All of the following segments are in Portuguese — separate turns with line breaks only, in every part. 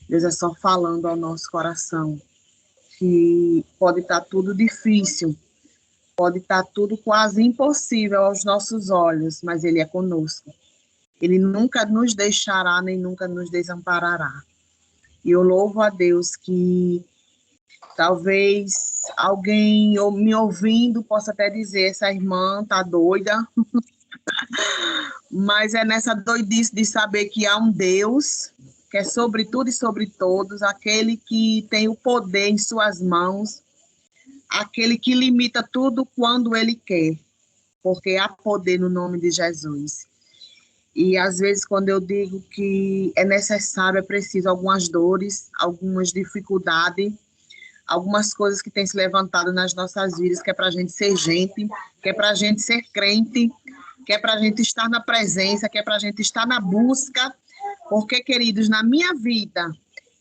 Deus é só falando ao nosso coração que pode estar tudo difícil, pode estar tudo quase impossível aos nossos olhos, mas Ele é conosco. Ele nunca nos deixará, nem nunca nos desamparará. E eu louvo a Deus que talvez alguém me ouvindo possa até dizer, essa irmã tá doida, mas é nessa doidice de saber que há um Deus que é sobre tudo e sobre todos, aquele que tem o poder em suas mãos, aquele que limita tudo quando ele quer, porque há poder no nome de Jesus. E às vezes quando eu digo que é necessário, é preciso algumas dores, algumas dificuldades, algumas coisas que têm se levantado nas nossas vidas, que é para a gente ser gente, que é para a gente ser crente, que é para a gente estar na presença, que é para a gente estar na busca, porque, queridos, na minha vida,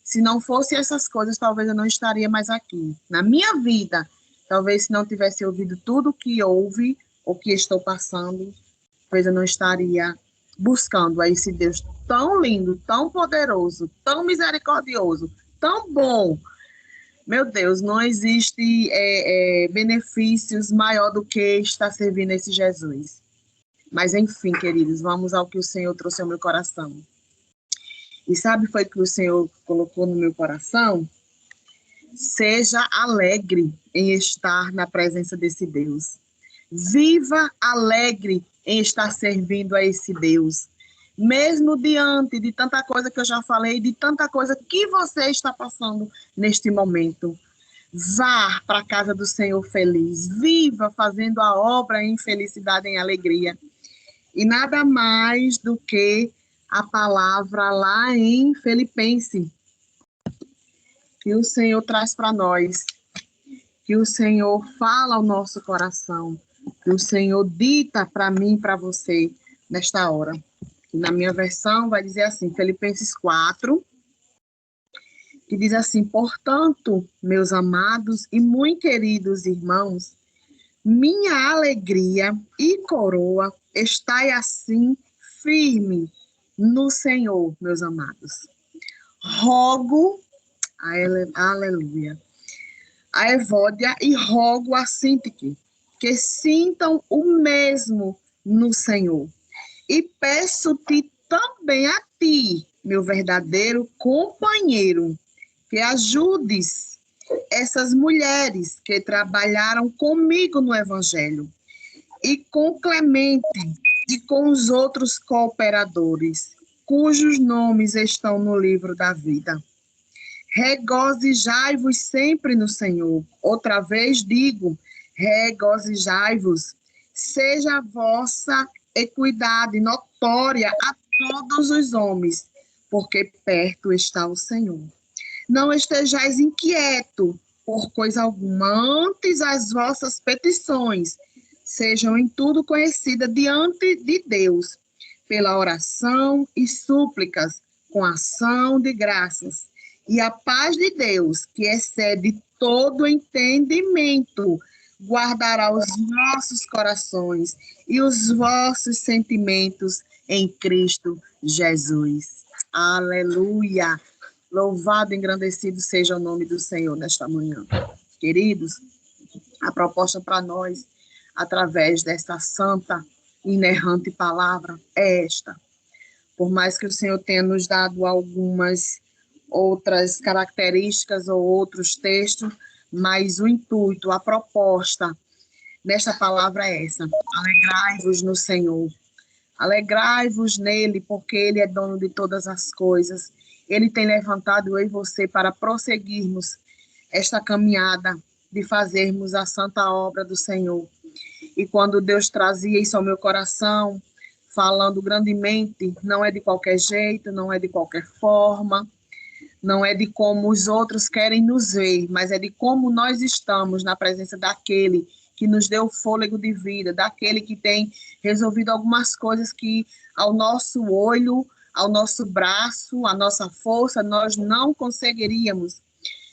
se não fosse essas coisas, talvez eu não estaria mais aqui. Na minha vida, talvez se não tivesse ouvido tudo o que houve, ou que estou passando, talvez eu não estaria buscando a esse Deus tão lindo, tão poderoso, tão misericordioso, tão bom. Meu Deus, não existe benefícios maior do que estar servindo esse Jesus. Mas enfim, queridos, vamos ao que o Senhor trouxe ao meu coração. E sabe foi que o Senhor colocou no meu coração? Seja alegre em estar na presença desse Deus. Viva alegre em estar servindo a esse Deus. Mesmo diante de tanta coisa que eu já falei, de tanta coisa que você está passando neste momento. Vá para a casa do Senhor feliz. Viva fazendo a obra em felicidade, em alegria. E nada mais do que a palavra lá em Filipenses, que o Senhor traz para nós, que o Senhor fala ao nosso coração, que o Senhor dita para mim e para você nesta hora. Na minha versão vai dizer assim, Filipenses 4, que diz assim, portanto, meus amados e muito queridos irmãos, minha alegria e coroa estai assim firme no Senhor, meus amados. Rogo, aleluia, a Evódia e rogo a Sintique, que sintam o mesmo no Senhor. E peço-te também a ti, meu verdadeiro companheiro, que ajudes essas mulheres que trabalharam comigo no Evangelho, e com Clemente e com os outros cooperadores, cujos nomes estão no livro da vida. Regozijai-vos sempre no Senhor. Outra vez digo, regozijai-vos. Seja a vossa equidade notória a todos os homens, porque perto está o Senhor. Não estejais inquieto por coisa alguma, antes as vossas petições sejam em tudo conhecidas diante de Deus, pela oração e súplicas, com ação de graças. E a paz de Deus, que excede todo entendimento, guardará os nossos corações e os vossos sentimentos em Cristo Jesus. Aleluia! Louvado e engrandecido seja o nome do Senhor nesta manhã. Queridos, a proposta para nós, através desta santa e inerrante palavra, é esta. Por mais que o Senhor tenha nos dado algumas outras características ou outros textos, mas o intuito, a proposta nesta palavra é essa. Alegrai-vos no Senhor. Alegrai-vos nele, porque ele é dono de todas as coisas. Ele tem levantado eu e você para prosseguirmos esta caminhada de fazermos a santa obra do Senhor. E quando Deus trazia isso ao meu coração, falando grandemente, não é de qualquer jeito, não é de qualquer forma, não é de como os outros querem nos ver, mas é de como nós estamos na presença daquele que nos deu fôlego de vida, daquele que tem resolvido algumas coisas que ao nosso olho, ao nosso braço, à nossa força, nós não conseguiríamos.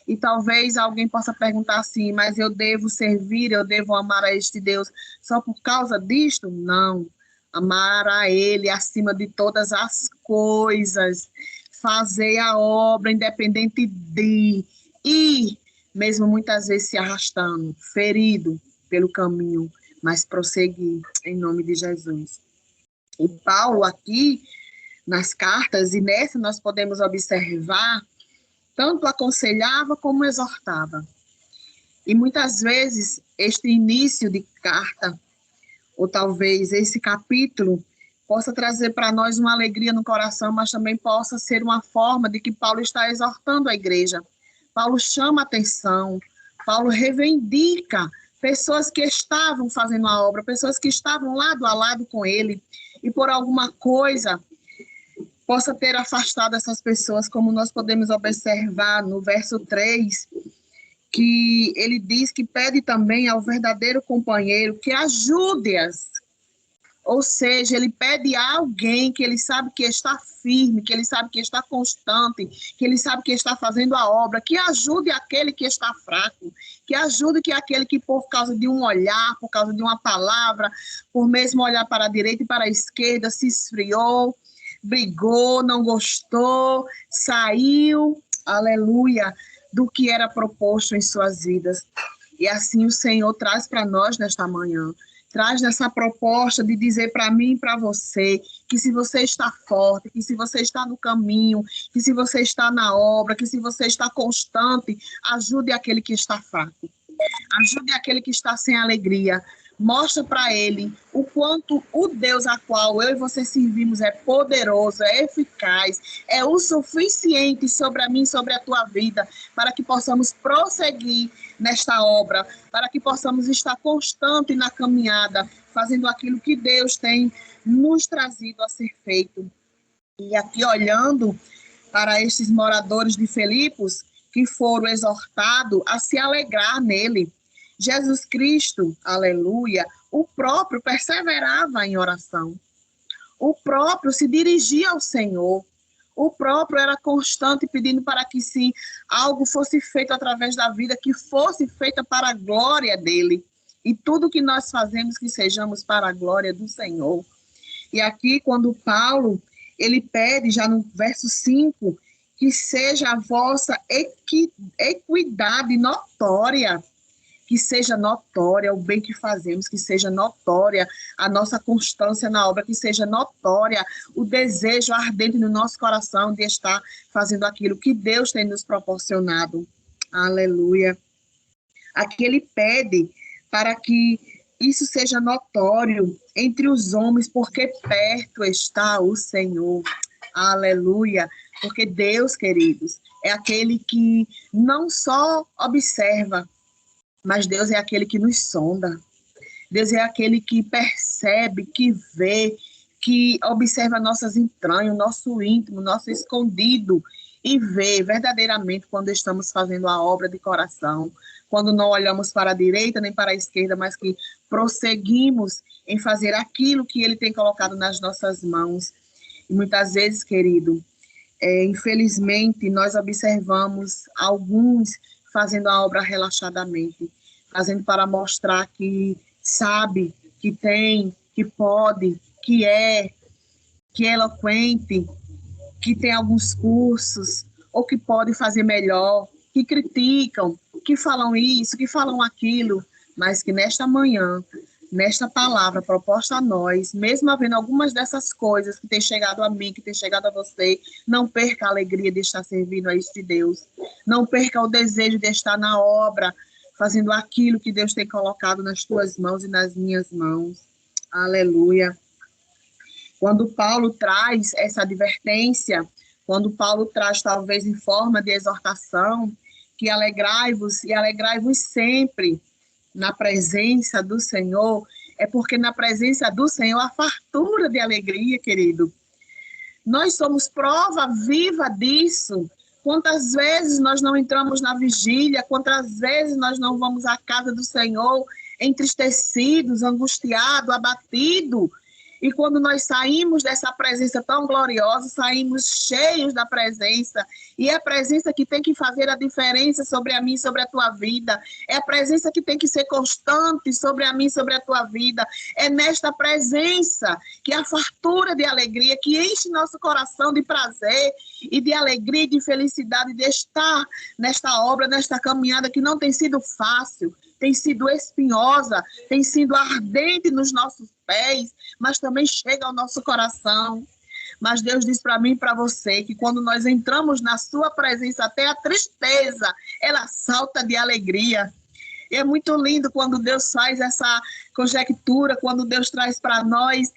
E talvez alguém possa perguntar assim, mas eu devo servir, eu devo amar a este Deus só por causa disto? Não. Amar a Ele acima de todas as coisas. fazer a obra, independente de ir, mesmo muitas vezes se arrastando, ferido pelo caminho, mas prosseguir em nome de Jesus. E Paulo aqui, nas cartas, e nessa nós podemos observar, tanto aconselhava como exortava. E muitas vezes este início de carta, ou talvez esse capítulo, possa trazer para nós uma alegria no coração, mas também possa ser uma forma de que Paulo está exortando a igreja. Paulo chama a atenção, Paulo reivindica pessoas que estavam fazendo a obra, pessoas que estavam lado a lado com ele, e por alguma coisa possa ter afastado essas pessoas, como nós podemos observar no verso 3, que ele diz que pede também ao verdadeiro companheiro que ajude-as. Ou seja, ele pede a alguém que ele sabe que está firme, que ele sabe que está constante, que ele sabe que está fazendo a obra, que ajude aquele que está fraco, que ajude que aquele que por causa de um olhar, por causa de uma palavra, por mesmo olhar para a direita e para a esquerda, se esfriou, brigou, não gostou, saiu, aleluia, do que era proposto em suas vidas. E assim o Senhor traz para nós nesta manhã, traz nessa proposta de dizer para mim e para você que se você está forte, que se você está no caminho, que se você está na obra, que se você está constante, ajude aquele que está fraco. Ajude aquele que está sem alegria. Mostra para ele o quanto o Deus a qual eu e você servimos é poderoso, é eficaz, é o suficiente sobre a mim, sobre a tua vida, para que possamos prosseguir nesta obra, para que possamos estar constante na caminhada, fazendo aquilo que Deus tem nos trazido a ser feito. E aqui olhando para estes moradores de Filipos, que foram exortados a se alegrar nele. Jesus Cristo, aleluia, o próprio perseverava em oração. O próprio se dirigia ao Senhor. O próprio era constante pedindo para que se algo fosse feito através da vida, que fosse feita para a glória dele. E tudo que nós fazemos, que sejamos para a glória do Senhor. E aqui, quando Paulo, ele pede, já no verso 5, que seja a vossa equidade notória, que seja notória o bem que fazemos, que seja notória a nossa constância na obra, que seja notória o desejo ardente no nosso coração de estar fazendo aquilo que Deus tem nos proporcionado. Aleluia. Aqui ele pede para que isso seja notório entre os homens, porque perto está o Senhor. Aleluia. Porque Deus, queridos, é aquele que não só observa, mas Deus é aquele que nos sonda. Deus é aquele que percebe, que vê, que observa nossas entranhas, nosso íntimo, nosso escondido, e vê verdadeiramente quando estamos fazendo a obra de coração, quando não olhamos para a direita nem para a esquerda, mas que prosseguimos em fazer aquilo que Ele tem colocado nas nossas mãos. E muitas vezes, querido, infelizmente, nós observamos alguns fazendo a obra relaxadamente, fazendo para mostrar que sabe, que tem, que pode, que é eloquente, que tem alguns cursos, ou que pode fazer melhor, que criticam, que falam isso, que falam aquilo, mas que nesta manhã, nesta palavra proposta a nós, mesmo havendo algumas dessas coisas que têm chegado a mim, que têm chegado a você, não perca a alegria de estar servindo a este Deus. Não perca o desejo de estar na obra, fazendo aquilo que Deus tem colocado nas tuas mãos e nas minhas mãos. Aleluia. Quando Paulo traz essa advertência, quando Paulo traz talvez em forma de exortação, que alegrai-vos e alegrai-vos sempre, na presença do Senhor, é porque na presença do Senhor há fartura de alegria, querido. Nós somos prova viva disso. Quantas vezes nós não entramos na vigília, quantas vezes nós não vamos à casa do Senhor entristecidos, angustiados, abatidos, E quando nós saímos dessa presença tão gloriosa, saímos cheios da presença. E é a presença que tem que fazer a diferença sobre a mim, sobre a tua vida. É a presença que tem que ser constante sobre a mim, sobre a tua vida. É nesta presença que a fartura de alegria, que enche nosso coração de prazer e de alegria e de felicidade de estar nesta obra, nesta caminhada que não tem sido fácil, tem sido espinhosa, tem sido ardente nos nossos pés, mas também chega ao nosso coração. Mas Deus diz para mim e para você que quando nós entramos na sua presença, até a tristeza, ela salta de alegria. E é muito lindo quando Deus faz essa conjectura, quando Deus traz para nós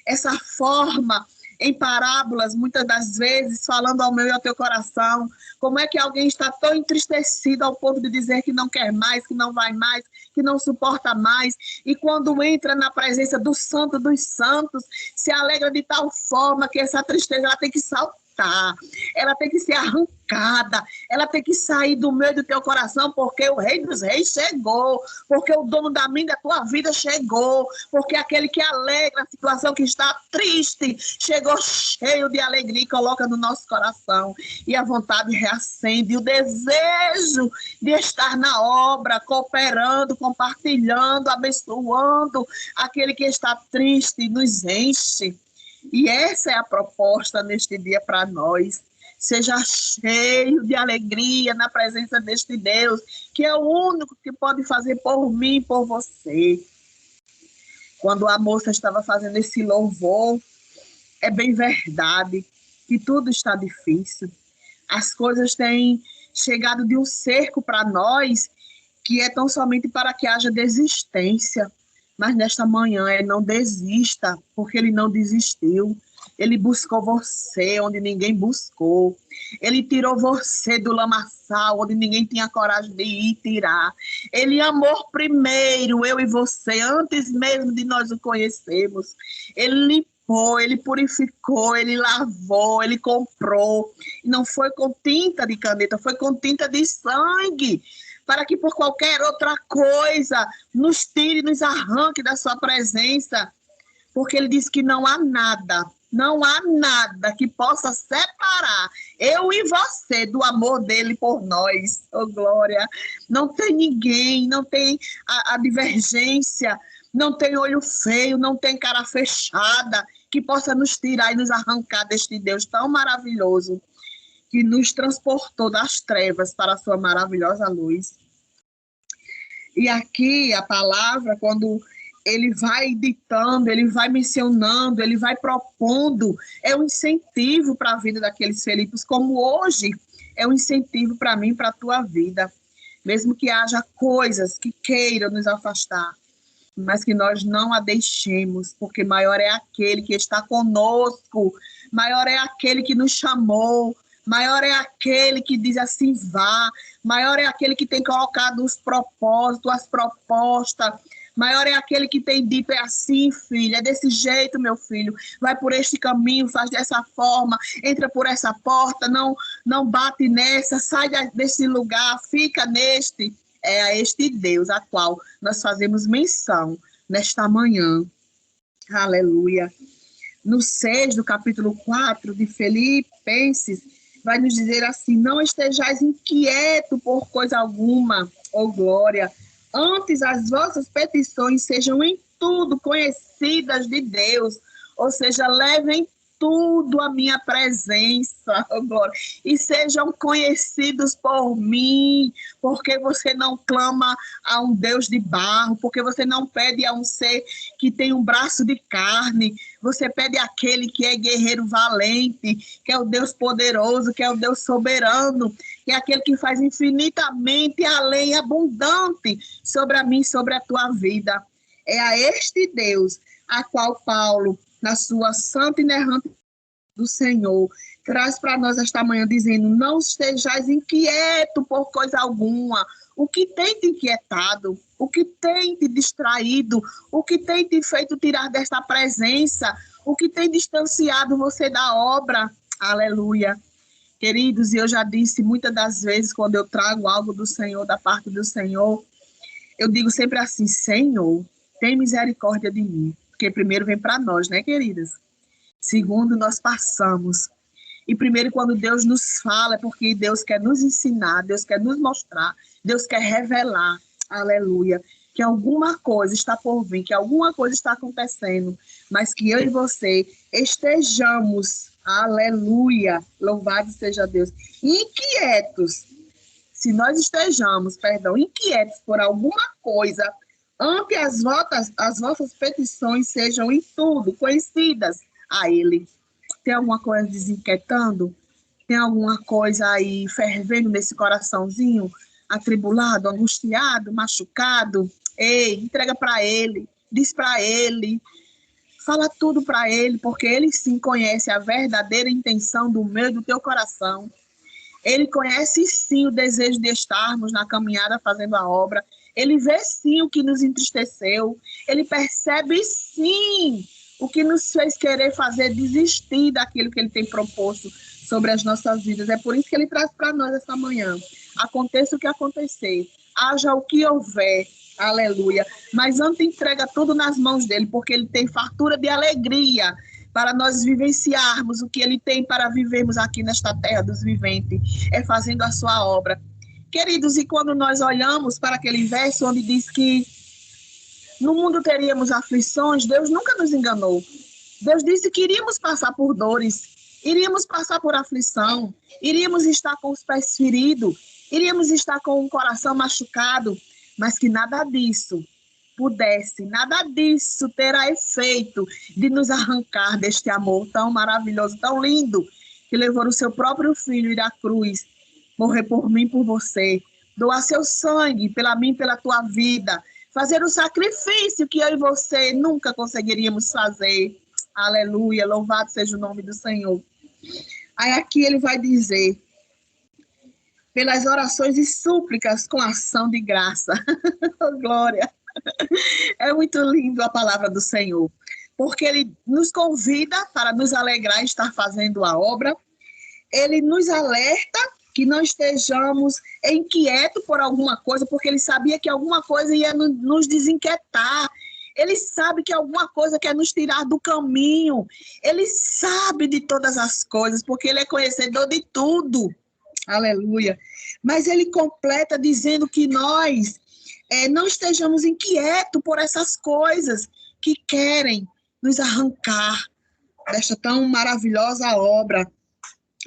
essa forma em parábolas, muitas das vezes, falando ao meu e ao teu coração. Como é que alguém está tão entristecido ao ponto de dizer que não quer mais, que não vai mais, que não suporta mais, e quando entra na presença do Santo dos Santos, se alegra de tal forma que essa tristeza ela tem que saltar, ela tem que ser arrancada, ela tem que sair do meio do teu coração, porque o Rei dos Reis chegou, porque o dono da minha e da tua vida chegou, porque aquele que alegra a situação que está triste, chegou cheio de alegria e coloca no nosso coração, e a vontade reacende, e o desejo de estar na obra, cooperando, compartilhando, abençoando aquele que está triste, nos enche. E essa é a proposta neste dia para nós. Seja cheio de alegria na presença deste Deus, que é o único que pode fazer por mim e por você. Quando a moça estava fazendo esse louvor, é bem verdade que tudo está difícil. As coisas têm chegado de um cerco para nós, que é tão somente para que haja desistência. Mas nesta manhã, ele não desista, porque ele não desistiu. Ele buscou você onde ninguém buscou. Ele tirou você do lamaçal, onde ninguém tinha coragem de ir tirar. Ele amou primeiro, eu e você, antes mesmo de nós o conhecermos. Ele limpou, ele purificou, ele lavou, ele comprou. E não foi com tinta de caneta, foi com tinta de sangue, para que por qualquer outra coisa nos tire, nos arranque da sua presença, porque ele diz que não há nada que possa separar eu e você do amor dele por nós. Oh, glória! Não tem ninguém, não tem a divergência, não tem olho feio, não tem cara fechada que possa nos tirar e nos arrancar deste Deus tão maravilhoso, que nos transportou das trevas para a sua maravilhosa luz. E aqui a palavra, quando ele vai ditando, ele vai mencionando, ele vai propondo, é um incentivo para a vida daqueles Filipos, como hoje é um incentivo para mim, para a tua vida. Mesmo que haja coisas que queiram nos afastar, mas que nós não a deixemos, porque maior é aquele que está conosco, maior é aquele que nos chamou, maior é aquele que diz assim, vá. Maior é aquele que tem colocado os propósitos, as propostas. Maior é aquele que tem dito, é assim, filho, é desse jeito, meu filho. Vai por este caminho, faz dessa forma, entra por essa porta, não bate nessa, sai desse lugar, fica neste. É a este Deus a qual nós fazemos menção nesta manhã. Aleluia. No 6 do capítulo 4 de Filipenses, vai nos dizer assim, não estejais inquietos por coisa alguma, ó glória, antes as vossas petições sejam em tudo conhecidas de Deus, ou seja, levem tudo à minha presença, ó glória, e sejam conhecidos por mim, porque você não clama a um Deus de barro, porque você não pede a um ser que tem um braço de carne, você pede àquele que é guerreiro valente, que é o Deus poderoso, que é o Deus soberano, que é aquele que faz infinitamente além, abundante sobre a mim, sobre a tua vida. É a este Deus a qual Paulo, na sua santa e inerrante do Senhor, traz para nós esta manhã dizendo, não estejais inquieto por coisa alguma. O que tem te inquietado? O que tem te distraído? O que tem te feito tirar desta presença? O que tem distanciado você da obra? Aleluia. Queridos, e eu já disse muitas das vezes, quando eu trago algo do Senhor, da parte do Senhor, eu digo sempre assim, Senhor, tem misericórdia de mim. Porque primeiro vem para nós, né, queridas? Segundo, nós passamos. E primeiro, quando Deus nos fala, é porque Deus quer nos ensinar, Deus quer nos mostrar, Deus quer revelar, aleluia, que alguma coisa está por vir, que alguma coisa está acontecendo, mas que eu e você estejamos, aleluia, louvado seja Deus, inquietos. Se nós estejamos, inquietos por alguma coisa, antes as vossas petições sejam em tudo conhecidas a Ele. Tem alguma coisa desinquietando? Tem alguma coisa aí fervendo nesse coraçãozinho? Atribulado, angustiado, machucado? Ei, entrega para Ele, diz para Ele, fala tudo para Ele, porque Ele sim conhece a verdadeira intenção do meu e do teu coração. Ele conhece sim o desejo de estarmos na caminhada fazendo a obra. Ele vê sim o que nos entristeceu. Ele percebe sim o que nos fez querer fazer desistir daquilo que Ele tem proposto sobre as nossas vidas. É por isso que Ele traz para nós essa manhã. Aconteça o que acontecer, haja o que houver, aleluia. Mas antes entrega tudo nas mãos dEle, porque Ele tem fartura de alegria para nós vivenciarmos o que Ele tem para vivermos aqui nesta terra dos viventes, é fazendo a sua obra. Queridos, e quando nós olhamos para aquele verso onde diz que no mundo teríamos aflições, Deus nunca nos enganou. Deus disse que iríamos passar por dores, iríamos passar por aflição, iríamos estar com os pés feridos, iríamos estar com o coração machucado, mas que nada disso terá efeito de nos arrancar deste amor tão maravilhoso, tão lindo, que levou o seu próprio filho ir à cruz, morrer por mim, por você, doar seu sangue pela mim, pela tua vida, fazer o sacrifício que eu e você nunca conseguiríamos fazer. Aleluia, louvado seja o nome do Senhor. Aí aqui ele vai dizer, pelas orações e súplicas com ação de graça. Glória. É muito lindo a palavra do Senhor, porque Ele nos convida para nos alegrar em estar fazendo a obra. Ele nos alerta que não estejamos inquietos por alguma coisa, porque Ele sabia que alguma coisa ia nos desinquietar. Ele sabe que alguma coisa quer nos tirar do caminho. Ele sabe de todas as coisas, porque Ele é conhecedor de tudo. Aleluia. Mas Ele completa dizendo que nós não estejamos inquietos por essas coisas que querem nos arrancar desta tão maravilhosa obra.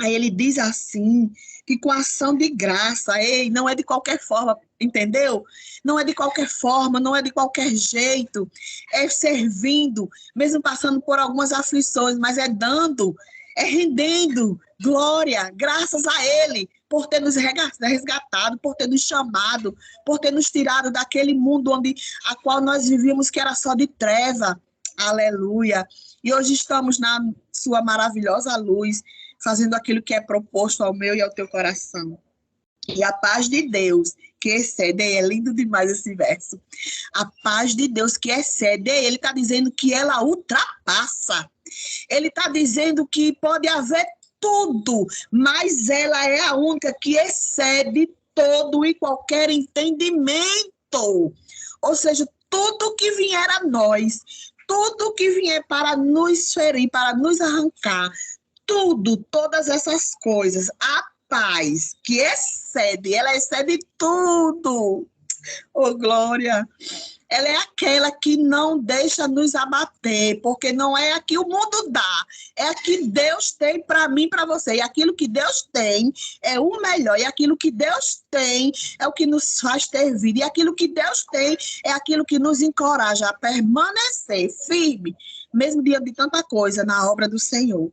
Aí ele diz assim, que com ação de graça, não é de qualquer forma, entendeu? Não é de qualquer forma, não é de qualquer jeito, é servindo, mesmo passando por algumas aflições, mas é dando, é rendendo glória, graças a Ele, por ter nos resgatado, por ter nos chamado, por ter nos tirado daquele mundo a qual nós vivíamos, que era só de treva. Aleluia. E hoje estamos na sua maravilhosa luz, fazendo aquilo que é proposto ao meu e ao teu coração. E a paz de Deus, que excede, é lindo demais esse verso. A paz de Deus que excede, ele está dizendo que ela ultrapassa. Ele está dizendo que pode haver tudo, mas ela é a única que excede todo e qualquer entendimento. Ou seja, tudo que vier a nós, tudo que vier para nos ferir, para nos arrancar, tudo, todas essas coisas, a paz que excede, ela excede tudo. Oh, glória! Ela é aquela que não deixa nos abater, porque não é a que o mundo dá, é a que Deus tem para mim e para você. E aquilo que Deus tem é o melhor, e aquilo que Deus tem é o que nos faz ter vida, e aquilo que Deus tem é aquilo que nos encoraja a permanecer firme, mesmo diante de tanta coisa na obra do Senhor.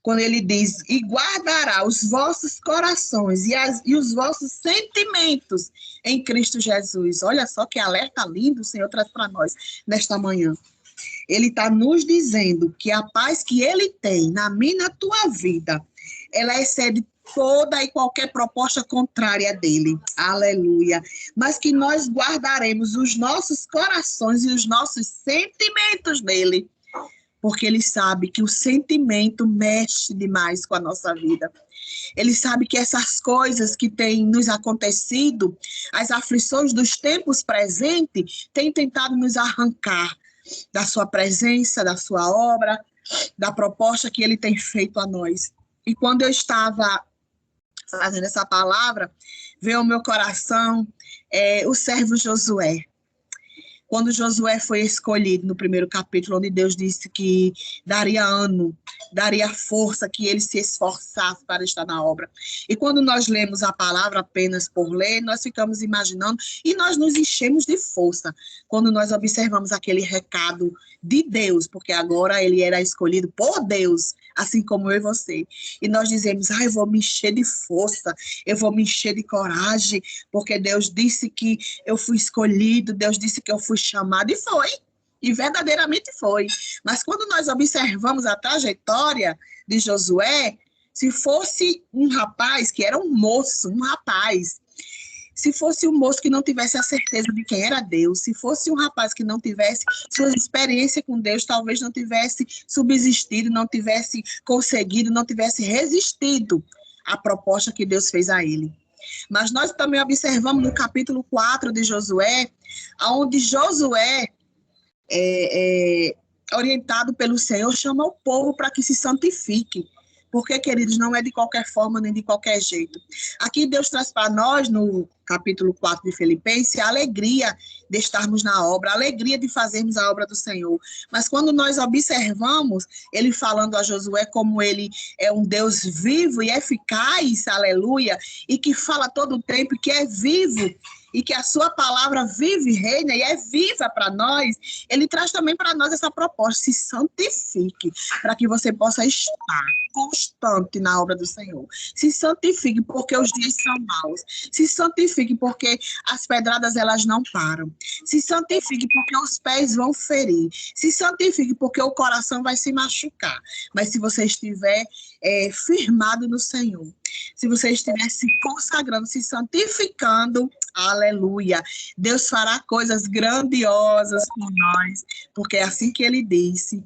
Quando ele diz, e guardará os vossos corações e os vossos sentimentos em Cristo Jesus. Olha só que alerta lindo o Senhor traz para nós nesta manhã. Ele está nos dizendo que a paz que ele tem na minha e na tua vida, ela excede toda e qualquer proposta contrária dele. Aleluia. Mas que nós guardaremos os nossos corações e os nossos sentimentos nele, porque ele sabe que o sentimento mexe demais com a nossa vida. Ele sabe que essas coisas que têm nos acontecido, as aflições dos tempos presentes, têm tentado nos arrancar da sua presença, da sua obra, da proposta que ele tem feito a nós. E quando eu estava fazendo essa palavra, veio ao meu coração o servo Josué. Quando Josué foi escolhido no primeiro capítulo, onde Deus disse que daria ânimo, daria força, que ele se esforçasse para estar na obra. E quando nós lemos a palavra apenas por ler, nós ficamos imaginando e nós nos enchemos de força quando nós observamos aquele recado de Deus, porque agora ele era escolhido por Deus, assim como eu e você. E nós dizemos, eu vou me encher de força, eu vou me encher de coragem, porque Deus disse que eu fui escolhido, Deus disse que eu fui chamado, e verdadeiramente foi. Mas quando nós observamos a trajetória de Josué, se fosse um rapaz, que era um moço, um rapaz, se fosse um moço que não tivesse a certeza de quem era Deus, se fosse um rapaz que não tivesse sua experiência com Deus, talvez não tivesse subsistido, não tivesse conseguido, não tivesse resistido à proposta que Deus fez a ele. Mas nós também observamos no capítulo 4 de Josué, onde Josué, orientado pelo Senhor, chama o povo para que se santifique. Porque, queridos, não é de qualquer forma nem de qualquer jeito. Aqui Deus traz para nós, no capítulo 4 de Filipenses, a alegria de estarmos na obra, a alegria de fazermos a obra do Senhor. Mas quando nós observamos ele falando a Josué como ele é um Deus vivo e eficaz, aleluia, e que fala todo o tempo, que é vivo, e que a sua palavra vive, reina e é viva para nós, ele traz também para nós essa proposta, se santifique, para que você possa estar constante na obra do Senhor. Se santifique, porque os dias são maus. Se santifique, porque as pedradas elas não param. Se santifique, porque os pés vão ferir. Se santifique, porque o coração vai se machucar. Mas se você estiver firmado no Senhor, se você estiver se consagrando, se santificando, aleluia, Deus fará coisas grandiosas por nós, porque é assim que ele disse,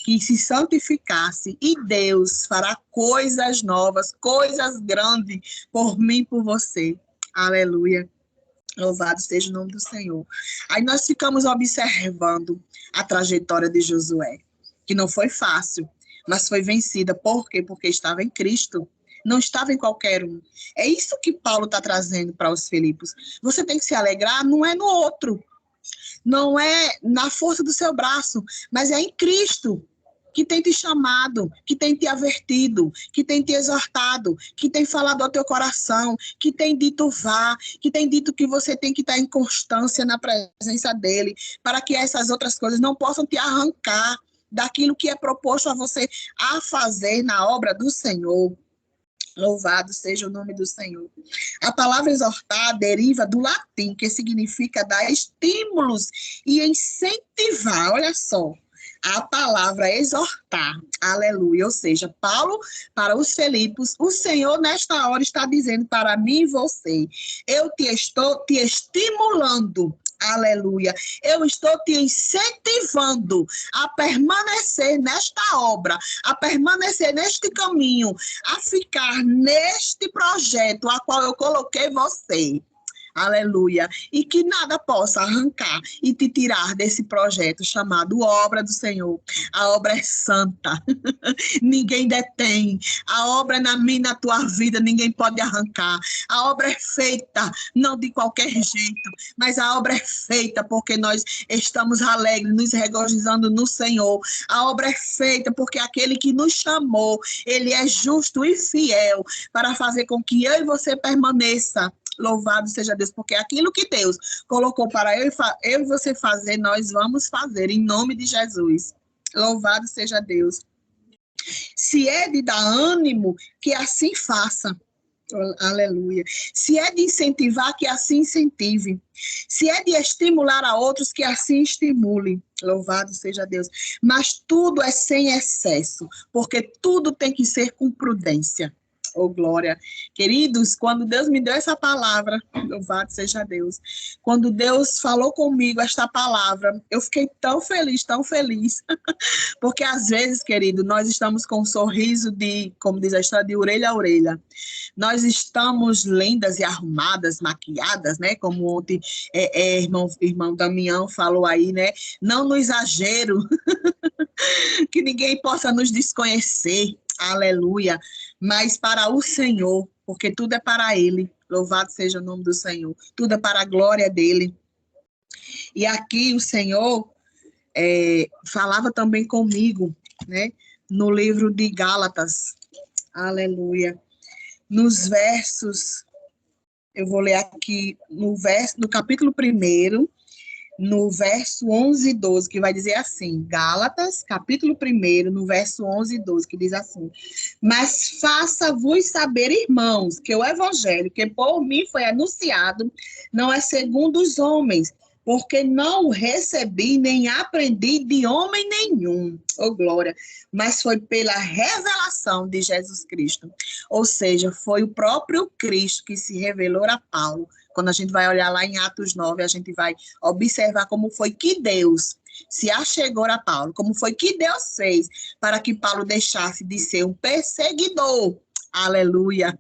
que se santificasse, e Deus fará coisas novas, coisas grandes por mim e por você. Aleluia. Louvado seja o nome do Senhor. Aí nós ficamos observando a trajetória de Josué, que não foi fácil, mas foi vencida. Por quê? Porque estava em Cristo. Não estava em qualquer um. É isso que Paulo está trazendo para os Filipos. Você tem que se alegrar, não é no outro, não é na força do seu braço, mas é em Cristo, que tem te chamado, que tem te avertido, que tem te exortado, que tem falado ao teu coração, que tem dito vá, que tem dito que você tem que estar em constância na presença dele, para que essas outras coisas não possam te arrancar daquilo que é proposto a você a fazer na obra do Senhor. Louvado seja o nome do Senhor. A palavra exortar deriva do latim, que significa dar estímulos e incentivar. Olha só, a palavra exortar, aleluia. Ou seja, Paulo, para os Filipos, o Senhor nesta hora está dizendo para mim e você, eu estou te estimulando, aleluia, eu estou te incentivando a permanecer nesta obra, a permanecer neste caminho, a ficar neste projeto a qual eu coloquei você. Aleluia. E que nada possa arrancar e te tirar desse projeto chamado Obra do Senhor. A obra é santa. Ninguém detém. A obra é na minha, na tua vida, ninguém pode arrancar. A obra é feita, não de qualquer jeito, mas a obra é feita porque nós estamos alegres, nos regozijando no Senhor. A obra é feita porque aquele que nos chamou, ele é justo e fiel para fazer com que eu e você permaneça. Louvado seja Deus, porque aquilo que Deus colocou para eu e você fazer, nós vamos fazer, em nome de Jesus. Louvado seja Deus. Se é de dar ânimo, que assim faça. Aleluia. Se é de incentivar, que assim incentive. Se é de estimular a outros, que assim estimule. Louvado seja Deus. Mas tudo é sem excesso, porque tudo tem que ser com prudência. Oh, glória. Queridos, quando Deus me deu essa palavra, louvado seja Deus. Quando Deus falou comigo esta palavra, eu fiquei tão feliz. Porque às vezes, querido, nós estamos com um sorriso de, como diz a história, de orelha a orelha. Nós estamos lindas e arrumadas, maquiadas, né? Como ontem irmão Damião falou aí, né? Não no exagero, que ninguém possa nos desconhecer. Aleluia. Mas para o Senhor, porque tudo é para Ele. Louvado seja o nome do Senhor. Tudo é para a glória dEle. E aqui o Senhor falava também comigo, né? No livro de Gálatas. Aleluia. Nos versos, eu vou ler aqui no capítulo 1, no verso 11 e 12, que vai dizer assim, Gálatas, capítulo 1, no verso 11 e 12, que diz assim, mas faça-vos saber, irmãos, que o evangelho que por mim foi anunciado não é segundo os homens, porque não o recebi nem aprendi de homem nenhum, oh glória, mas foi pela revelação de Jesus Cristo. Ou seja, foi o próprio Cristo que se revelou a Paulo. Quando a gente vai olhar lá em Atos 9, a gente vai observar como foi que Deus se achegou a Paulo, como foi que Deus fez para que Paulo deixasse de ser um perseguidor, aleluia,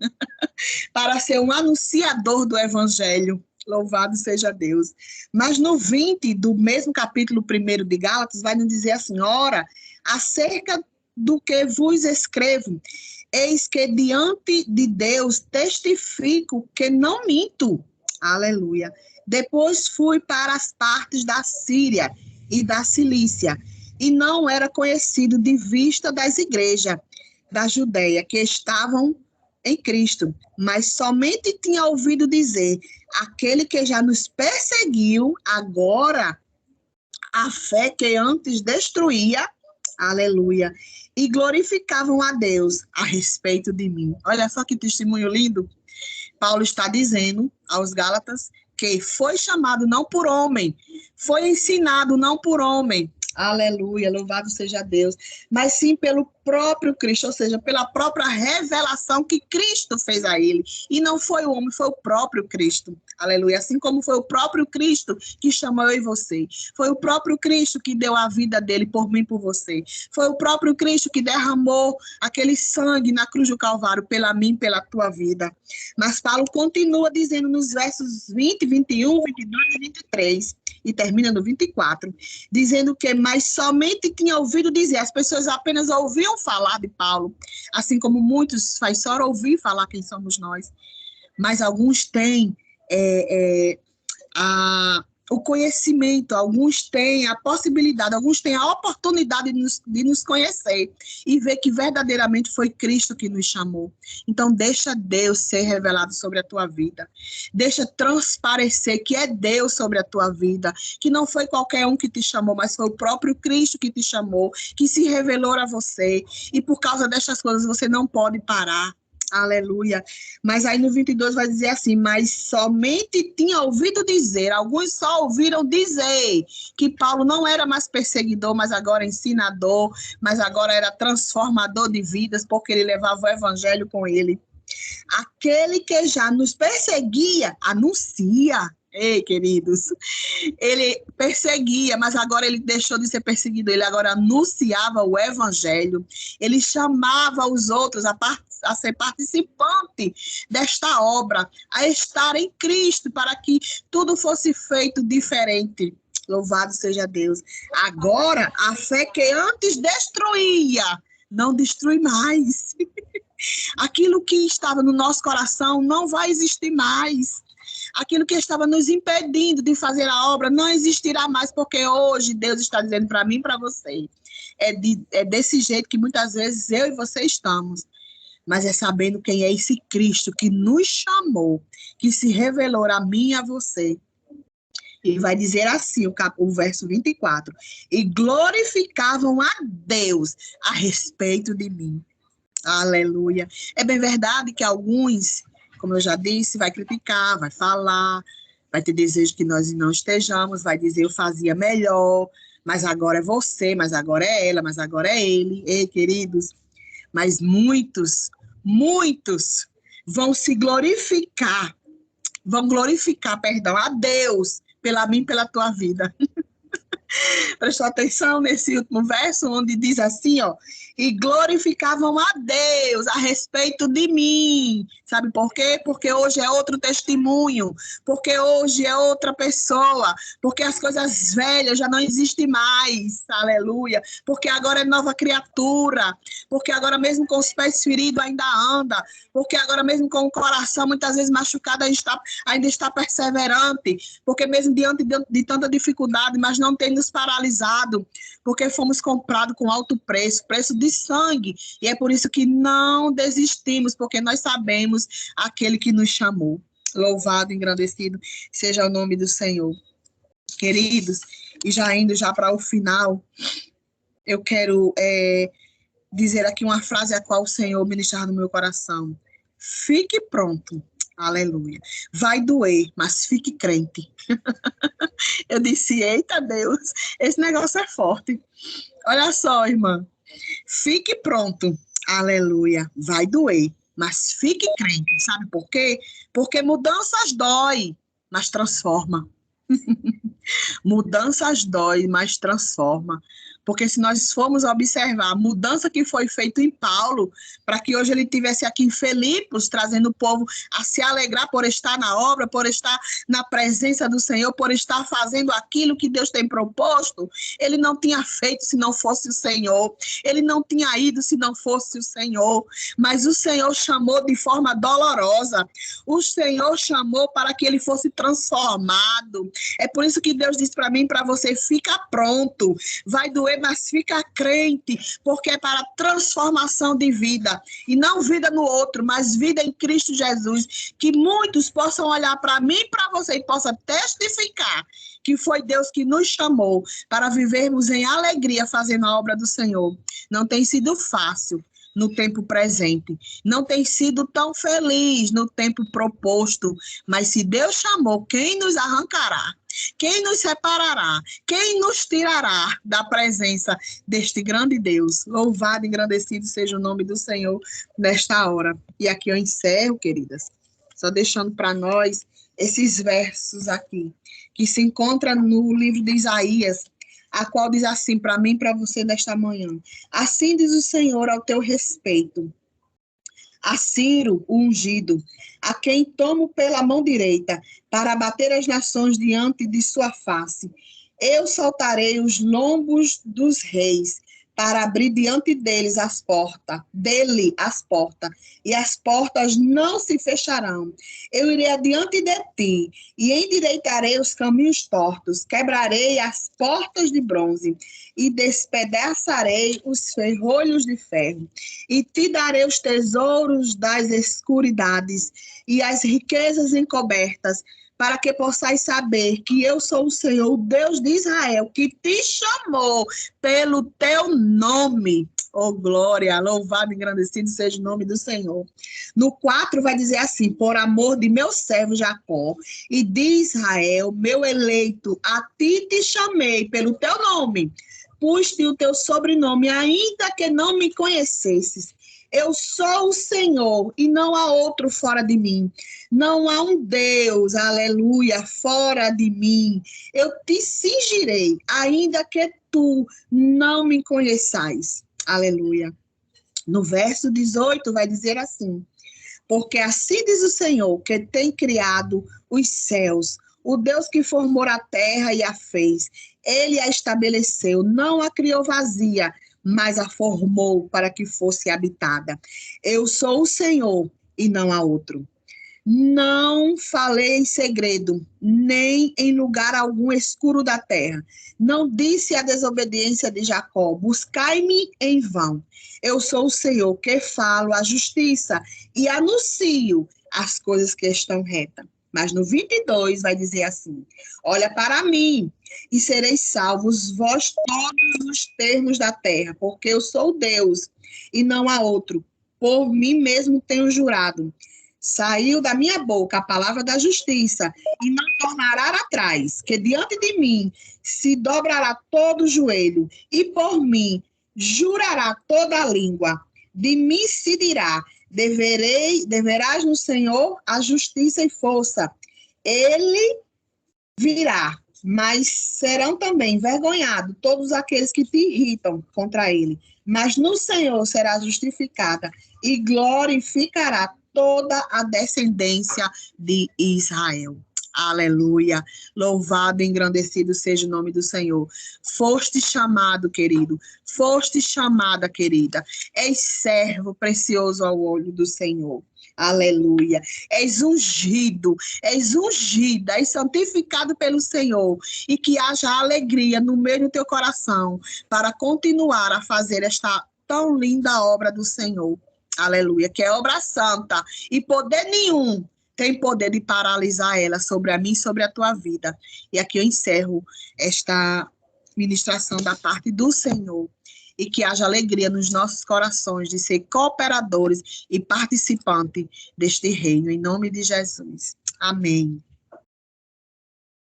para ser um anunciador do evangelho. Louvado seja Deus. Mas no 20 do mesmo capítulo 1 de Gálatas, vai nos dizer assim, ora, acerca do que vos escrevo, eis que diante de Deus testifico que não minto. Aleluia. Depois fui para as partes da Síria e da Cilícia, e não era conhecido de vista das igrejas da Judéia que estavam em Cristo, mas somente tinha ouvido dizer, aquele que já nos perseguiu, agora a fé que antes destruía, aleluia, e glorificavam a Deus a respeito de mim. Olha só que testemunho lindo. Paulo está dizendo aos Gálatas que foi chamado não por homem, foi ensinado não por homem, aleluia, louvado seja Deus, mas sim pelo próprio Cristo, ou seja, pela própria revelação que Cristo fez a ele. E não foi o homem, foi o próprio Cristo, aleluia. Assim como foi o próprio Cristo que chamou eu e você. Foi o próprio Cristo que deu a vida dele por mim e por você. Foi o próprio Cristo que derramou aquele sangue na cruz do Calvário pela mim, pela tua vida. Mas Paulo continua dizendo nos versos 20, 21, 22 e 23, e termina no 24, dizendo que mas somente tinha ouvido dizer, as pessoas apenas ouviam falar de Paulo, assim como muitos faz só ouvir falar quem somos nós, mas alguns têm o conhecimento, alguns têm a possibilidade, alguns têm a oportunidade de nos conhecer e ver que verdadeiramente foi Cristo que nos chamou. Então, deixa Deus ser revelado sobre a tua vida. Deixa transparecer que é Deus sobre a tua vida, que não foi qualquer um que te chamou, mas foi o próprio Cristo que te chamou, que se revelou a você. E por causa destas coisas, você não pode parar. Aleluia. Mas aí no 22 vai dizer assim, mas somente tinha ouvido dizer, alguns só ouviram dizer que Paulo não era mais perseguidor, mas agora ensinador, mas agora era transformador de vidas, porque ele levava o evangelho com ele. Aquele que já nos perseguia, anuncia. Ei, queridos, ele perseguia, mas agora ele deixou de ser perseguidor, ele agora anunciava o evangelho, ele chamava os outros a ser participante desta obra, a estar em Cristo, para que tudo fosse feito diferente. Louvado seja Deus. Agora, a fé que antes destruía, não destrui mais. Aquilo que estava no nosso coração não vai existir mais. Aquilo que estava nos impedindo de fazer a obra não existirá mais, porque hoje Deus está dizendo para mim e para você. É desse jeito que muitas vezes eu e você estamos. Mas é sabendo quem é esse Cristo que nos chamou, que se revelou a mim e a você. Ele vai dizer assim, o verso 24. E glorificavam a Deus a respeito de mim. Aleluia. É bem verdade que alguns, como eu já disse, vai criticar, vai falar, vai ter desejo que nós não estejamos, vai dizer eu fazia melhor, mas agora é você, mas agora é ela, mas agora é ele. Ei, queridos, mas muitos muitos vão glorificar a Deus pela mim e pela tua vida. Prestou atenção nesse último verso, onde diz assim, ó, e glorificavam a Deus a respeito de mim. Sabe por quê? Porque hoje é outro testemunho, porque hoje é outra pessoa, porque as coisas velhas já não existem mais, aleluia, porque agora é nova criatura, porque agora mesmo com os pés feridos ainda anda, porque agora mesmo com o coração muitas vezes machucado ainda está perseverante, porque mesmo diante de tanta dificuldade, mas não tem nos paralisado, porque fomos comprados com alto preço, preço de sangue, e é por isso que não desistimos, porque nós sabemos aquele que nos chamou. Louvado, engrandecido seja o nome do Senhor. Queridos, e já indo para o final, eu quero dizer aqui uma frase a qual o Senhor ministrar no meu coração. Fique pronto. Aleluia. Vai doer, mas fique crente. Eu disse, eita Deus, esse negócio é forte. Olha só, irmã. Fique pronto. Aleluia. Vai doer, mas fique crente. Sabe por quê? Porque mudanças dói, mas transforma. Mudanças dói, mas transforma. Porque se nós formos observar a mudança que foi feita em Paulo, para que hoje ele estivesse aqui em Filipos, trazendo o povo a se alegrar por estar na obra, por estar na presença do Senhor, por estar fazendo aquilo que Deus tem proposto, ele não tinha feito se não fosse o Senhor, ele não tinha ido se não fosse o Senhor, mas o Senhor chamou de forma dolorosa, o Senhor chamou para que ele fosse transformado. É por isso que Deus diz para mim, para você, fica pronto, vai doer, mas fica crente, porque é para transformação de vida, e não vida no outro, mas vida em Cristo Jesus, que muitos possam olhar para mim e para você e possam testificar que foi Deus que nos chamou para vivermos em alegria fazendo a obra do Senhor. Não tem sido fácil no tempo presente, não tem sido tão feliz no tempo proposto, mas se Deus chamou, quem nos arrancará? Quem nos separará? Quem nos tirará da presença deste grande Deus? Louvado e engrandecido seja o nome do Senhor nesta hora. E aqui eu encerro, queridas, só deixando para nós esses versos aqui, que se encontra no livro de Isaías, a qual diz assim para mim e para você nesta manhã. Assim diz o Senhor ao teu respeito, a Ciro, o ungido, a quem tomo pela mão direita, para abater as nações diante de sua face. Eu soltarei os lombos dos reis, para abrir diante deles as portas, e as portas não se fecharão. Eu irei adiante de ti, e endireitarei os caminhos tortos, quebrarei as portas de bronze, e despedaçarei os ferrolhos de ferro, e te darei os tesouros das escuridades, e as riquezas encobertas, para que possais saber que eu sou o Senhor, o Deus de Israel, que te chamou pelo teu nome. Oh, glória, louvado e engrandecido seja o nome do Senhor. No 4 vai dizer assim, por amor de meu servo Jacó e de Israel, meu eleito, a ti te chamei pelo teu nome, pus-te o teu sobrenome, ainda que não me conhecesses. Eu sou o Senhor e não há outro fora de mim. Não há um Deus, aleluia, fora de mim. Eu te cingirei, ainda que tu não me conheçais. Aleluia. No verso 18 vai dizer assim, porque assim diz o Senhor, que tem criado os céus, o Deus que formou a terra e a fez. Ele a estabeleceu, não a criou vazia, mas a formou para que fosse habitada. Eu sou o Senhor e não há outro. Não falei em segredo, nem em lugar algum escuro da terra. Não disse a desobediência de Jacó, buscai-me em vão. Eu sou o Senhor que falo a justiça e anuncio as coisas que estão retas. Mas no 22 vai dizer assim, olha para mim e sereis salvos vós todos os termos da terra, porque eu sou Deus e não há outro. Por mim mesmo tenho jurado. Saiu da minha boca a palavra da justiça e não tornará atrás, que diante de mim se dobrará todo o joelho e por mim jurará toda a língua. De mim se dirá, Deverás no Senhor a justiça e força. Ele virá, mas serão também envergonhados todos aqueles que te irritam contra ele. Mas no Senhor será justificada e glorificará toda a descendência de Israel. Aleluia. Louvado e engrandecido seja o nome do Senhor. Foste chamado, querido. Foste chamada, querida. És servo precioso ao olho do Senhor. Aleluia. És ungido, és santificado pelo Senhor. E que haja alegria no meio do teu coração para continuar a fazer esta tão linda obra do Senhor. Aleluia. Que é obra santa. E poder nenhum tem poder de paralisar ela sobre a mim e sobre a tua vida. E aqui eu encerro esta ministração da parte do Senhor. E que haja alegria nos nossos corações de ser cooperadores e participantes deste reino. Em nome de Jesus. Amém.